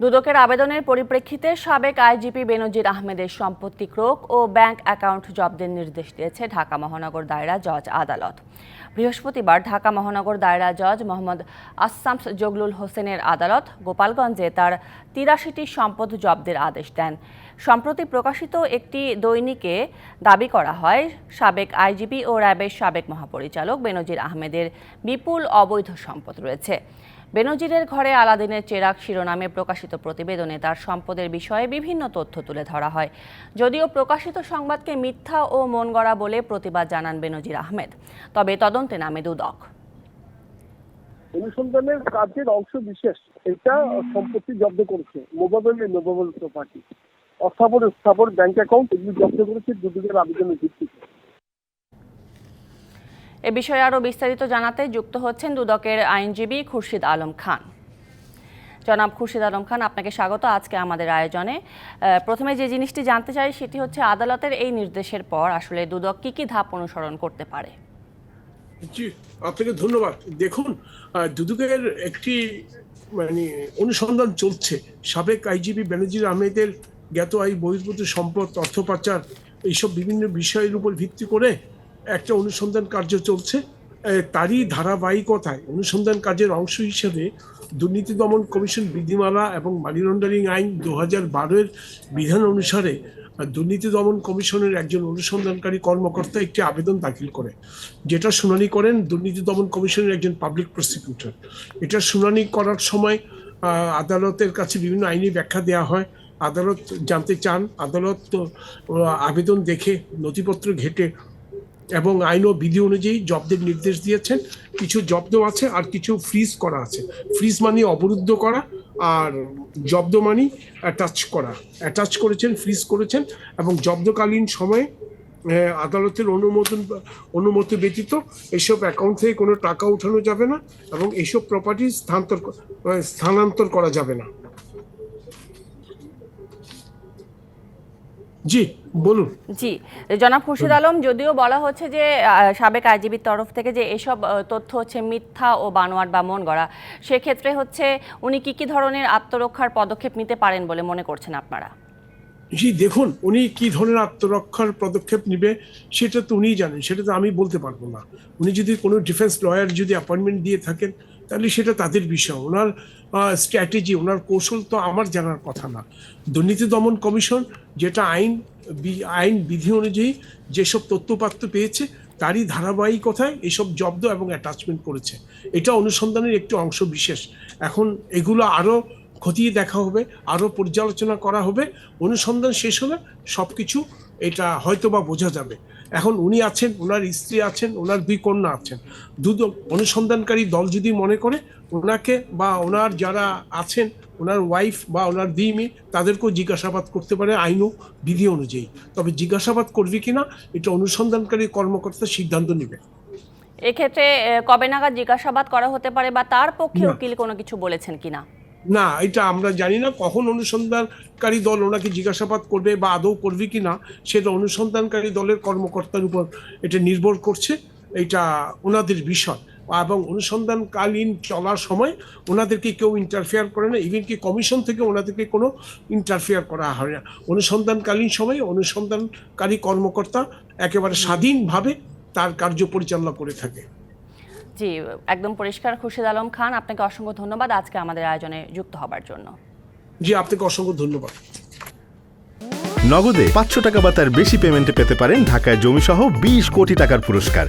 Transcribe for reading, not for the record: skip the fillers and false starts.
দুদকের আবেদনের পরিপ্রেক্ষিতে সাবেক আইজিপি বেনজির আহমেদের সম্পত্তি ক্রোক ও ব্যাংক অ্যাকাউন্ট জব্দের নির্দেশ দিয়েছে ঢাকা মহানগর দায়রা জজ আদালত। বৃহস্পতিবার ঢাকা মহানগর দায়রা জজ মোহাম্মদ আসামস জগলুল হোসেনের আদালত গোপালগঞ্জে তার ৮৩টি সম্পদ জব্দের আদেশ দেন। সম্প্রতি প্রকাশিত একটি দৈনিকে দাবি করা হয়, সাবেক আইজিপি ও র্যাবের সাবেক মহাপরিচালক বেনজির আহমেদের বিপুল অবৈধ সম্পদ রয়েছে। বেনজিরের ঘরে আলাদিনের চেরাগ শিরোনামে প্রকাশিত প্রতিবেদনে তার সম্পদের বিষয়ে বিভিন্ন তথ্য তুলে ধরা হয়। যদিও প্রকাশিত সংবাদকে মিথ্যা ও মনগড়া বলে প্রতিবাদ জানান বেনজির আহমেদ, তবে তদন্তে নামে দুদক। অনুসন্ধানের কাজের অংশ বিশেষ এটা সম্পত্তি জব্দ করেছে, মোবাইল প্রপার্টি, স্থাবর ব্যাংক অ্যাকাউন্ট এগুলি জব্দ করেছে দুদকের আবেদনের ভিত্তিতে। এ বিষয়ে আরও বিস্তারিত জানাতে যুক্ত হচ্ছেন দুদকের আইনজীবী খুরশিদ আলম খান। জনাব খুরশিদ আলম খান, আপনাকে স্বাগত আজকে আমাদের আয়োজনে। প্রথমে যে জিনিসটি জানতে চাই সেটি হচ্ছে, আদালতের এই নির্দেশের পর আসলে দুদক কি ধাপ অনুসরণ করতে পারে? জি, আপনাকে ধন্যবাদ। দেখুন, দুদকের একটি অনুসন্ধান চলছে। সাবেক আইজিপি বেনজির আহমেদের জ্ঞাত আয় বহির্ভূত সম্পদ, অর্থ পাচার, এইসব বিভিন্ন বিষয়ের উপর ভিত্তি করে একটা অনুসন্ধান কার্য চলছে। তারই ধারাবাহিকতায় অনুসন্ধান কাজের অংশ হিসেবে দুর্নীতি দমন কমিশন বিধিমালা এবং মানি লন্ডারিং আইন 2012-এর বিধান অনুসারে দুর্নীতি দমন কমিশনের একজন অনুসন্ধানকারী কর্মকর্তা একটি আবেদন দাখিল করে, যেটা শুনানি করেন দুর্নীতি দমন কমিশনের একজন পাবলিক প্রসিকিউটর। এটা শুনানি করার সময় আদালতের কাছে বিভিন্ন আইনি ব্যাখ্যা দেওয়া হয়। আদালত জানতে চান, আদালত আবেদন দেখে নথিপত্র ঘেটে এবং আইন ও বিধি অনুযায়ী জব্দের নির্দেশ দিয়েছেন। কিছু জব্দ আছে আর কিছু ফ্রিজ করা আছে। ফ্রিজ মানে অবরুদ্ধ করা, আর জব্দ মানে অ্যাটাচ করেছেন, ফ্রিজ করেছেন। এবং জব্দকালীন সময়ে আদালতের অনুমতি ব্যতীত এইসব অ্যাকাউন্ট থেকে কোনো টাকা উঠানো যাবে না এবং এইসব প্রপার্টি স্থানান্তর করা যাবে না। জি বলুন। জি জনাব খুরশিদ আলম, যদিও বলা হচ্ছে যে সাবেক আইজিবির তরফ থেকে যে এসব তথ্য হচ্ছে মিথ্যা ও বানোয়াট বা মন গড়া, সেক্ষেত্রে হচ্ছে উনি কি ধরনের আত্মরক্ষার পদক্ষেপ নিতে পারেন বলে মনে করছেন আপনারা? জি দেখুন, উনি কি ধরনের আত্মরক্ষার পদক্ষেপ নেবে সেটা তো উনিই জানেন, সেটা তো আমি বলতে পারবো না। উনি যদি কোনো ডিফেন্স লয়ার যদি অ্যাপয়েন্টমেন্ট দিয়ে থাকেন তাহলে সেটা তাদের বিষয়। ওনার স্ট্র্যাটেজি, ওনার কৌশল তো আমার জানার কথা না। দুর্নীতি দমন কমিশন যেটা আইন বিধি অনুযায়ী যেসব তথ্যপাত্র পেয়েছে তারই ধারাবাহিকতায় এসব জব্দ এবং অ্যাটাচমেন্ট করেছে। এটা অনুসন্ধানের একটি অংশ বিশেষ। এখন এগুলো আরও খতিয়ে দেখা হবে, আরও পর্যালোচনা করা হবে। অনুসন্ধান শেষ হলে সব কিছু এটা হয়তো বা বোঝা যাবে। এখন উনি আছেন, ওনার স্ত্রী আছেন, ওনার 2 কন্যা আছেন। অনুসন্ধানকারী দল যদি মনে করে ওনাকে বা ওনার যারা আছেন, ওনার ওয়াইফ বা ওনার 2 মেয়ে, তাদেরকেও জিজ্ঞাসাবাদ করতে পারে আইন ও বিধি অনুযায়ী। তবে জিজ্ঞাসাবাদ করবে কিনা এটা অনুসন্ধানকারী কর্মকর্তা সিদ্ধান্ত নেবে। এক্ষেত্রে কবে নাগাদ জিজ্ঞাসাবাদ করা হতে পারে বা তার পক্ষে উকিল কোনো কিছু বলেছেন কিনা? না, এটা আমরা জানি না কখন অনুসন্ধানকারী দল ওনাকে জিজ্ঞাসাবাদ করবে বা আদৌ করবে কিনা, সেটা অনুসন্ধানকারী দলের কর্মকর্তার উপর এটা নির্ভর করছে। এটা ওনাদের বিষয়। এবং অনুসন্ধানকালীন চলার সময় ওনাদেরকে কেউ ইন্টারফেয়ার করে না, ইভেন কি কমিশন থেকে ওনাদেরকে কোনো ইন্টারফেয়ার করা হয় না। অনুসন্ধানকালীন সময় অনুসন্ধানকারী কর্মকর্তা একেবারে স্বাধীনভাবে তার কার্য পরিচালনা করে থাকে। জি, একদম পরিষ্কার। খুরশিদ আলম খান, আপনাকে অসংখ্য ধন্যবাদ আজকে আমাদের আয়োজনে যুক্ত হবার জন্য। জি, আপনাকে অসংখ্য ধন্যবাদ। নগদে 500 টাকা বা তার বেশি পেমেন্টে পেতে পারেন ঢাকায় জমিসহ 20 কোটি টাকার পুরস্কার।